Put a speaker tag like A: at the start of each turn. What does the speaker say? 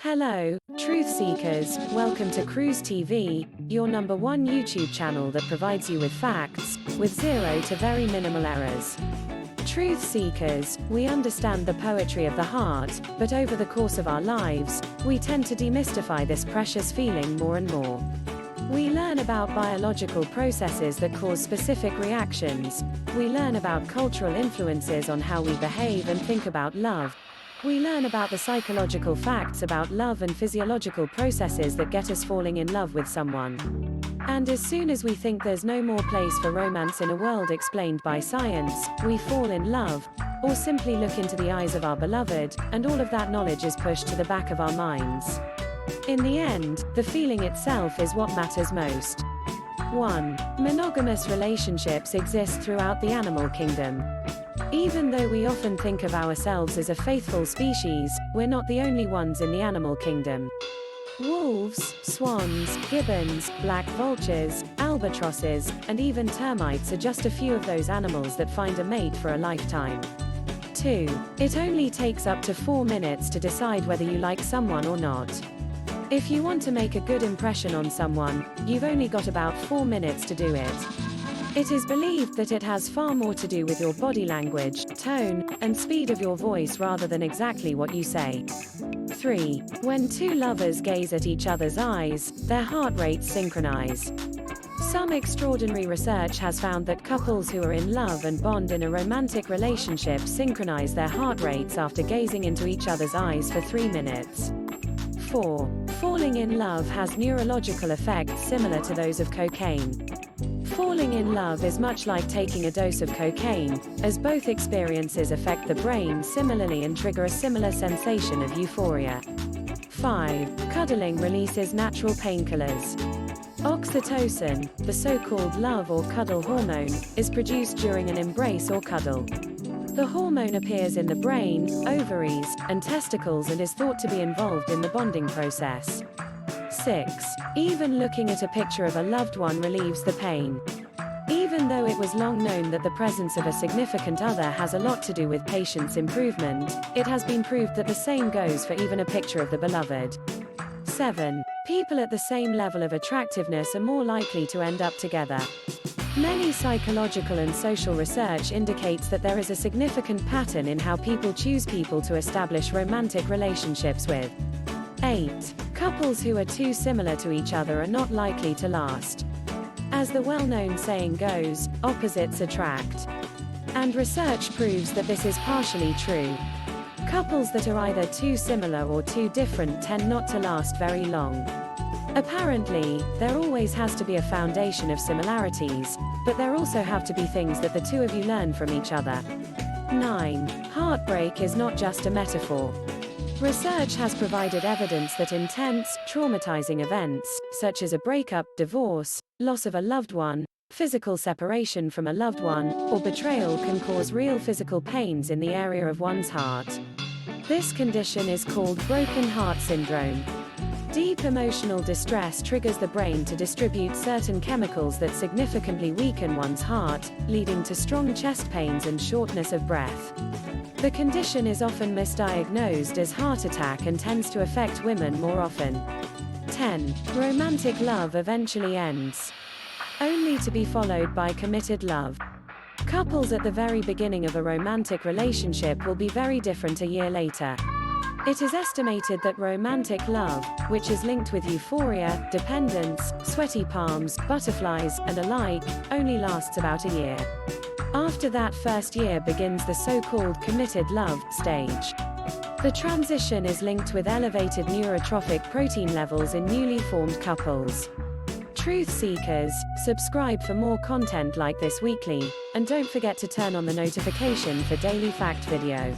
A: Hello, truth seekers, welcome to Cruise TV, your #1 YouTube channel that provides you with facts, with zero to very minimal errors. Truth seekers, we understand the poetry of the heart, but over the course of our lives, we tend to demystify this precious feeling more and more. We learn about biological processes that cause specific reactions. We learn about cultural influences on how we behave and think about love. We learn about the psychological facts about love and physiological processes that get us falling in love with someone. And as soon as we think there's no more place for romance in a world explained by science, we fall in love, or simply look into the eyes of our beloved, and all of that knowledge is pushed to the back of our minds. In the end, the feeling itself is what matters most. 1. Monogamous relationships exist throughout the animal kingdom. Even though we often think of ourselves as a faithful species, we're not the only ones in the animal kingdom. Wolves, swans, gibbons, black vultures, albatrosses, and even termites are just a few of those animals that find a mate for a lifetime. 2. It only takes up to 4 minutes to decide whether you like someone or not. If you want to make a good impression on someone, you've only got about 4 minutes to do it. It is believed that it has far more to do with your body language, tone, and speed of your voice rather than exactly what you say. 3. When two lovers gaze at each other's eyes, their heart rates synchronize. Some extraordinary research has found that couples who are in love and bond in a romantic relationship synchronize their heart rates after gazing into each other's eyes for 3 minutes. 4. Falling in love has neurological effects similar to those of cocaine. Falling in love is much like taking a dose of cocaine, as both experiences affect the brain similarly and trigger a similar sensation of euphoria. 5. Cuddling releases natural painkillers. Oxytocin, the so-called love or cuddle hormone, is produced during an embrace or cuddle. The hormone appears in the brain, ovaries, and testicles and is thought to be involved in the bonding process. 6. Even looking at a picture of a loved one relieves the pain. Even though it was long known that the presence of a significant other has a lot to do with patience improvement, it has been proved that the same goes for even a picture of the beloved. 7. People at the same level of attractiveness are more likely to end up together. Many psychological and social research indicates that there is a significant pattern in how people choose people to establish romantic relationships with. 8. Couples who are too similar to each other are not likely to last. As the well-known saying goes, opposites attract. And research proves that this is partially true. Couples that are either too similar or too different tend not to last very long. Apparently, there always has to be a foundation of similarities, but there also have to be things that the two of you learn from each other. 9. Heartbreak is not just a metaphor. Research has provided evidence that intense, traumatizing events, such as a breakup, divorce, loss of a loved one, physical separation from a loved one, or betrayal can cause real physical pains in the area of one's heart. This condition is called broken heart syndrome. Deep emotional distress triggers the brain to distribute certain chemicals that significantly weaken one's heart, leading to strong chest pains and shortness of breath. The condition is often misdiagnosed as heart attack and tends to affect women more often. 10. Romantic love eventually ends, only to be followed by committed love. Couples at the very beginning of a romantic relationship will be very different a year later. It is estimated that romantic love, which is linked with euphoria, dependence, sweaty palms, butterflies, and alike, only lasts about a year. After that first year begins the so-called committed love stage. The transition is linked with elevated neurotrophic protein levels in newly formed couples. Truth seekers, subscribe for more content like this weekly, and don't forget to turn on the notification for daily fact video.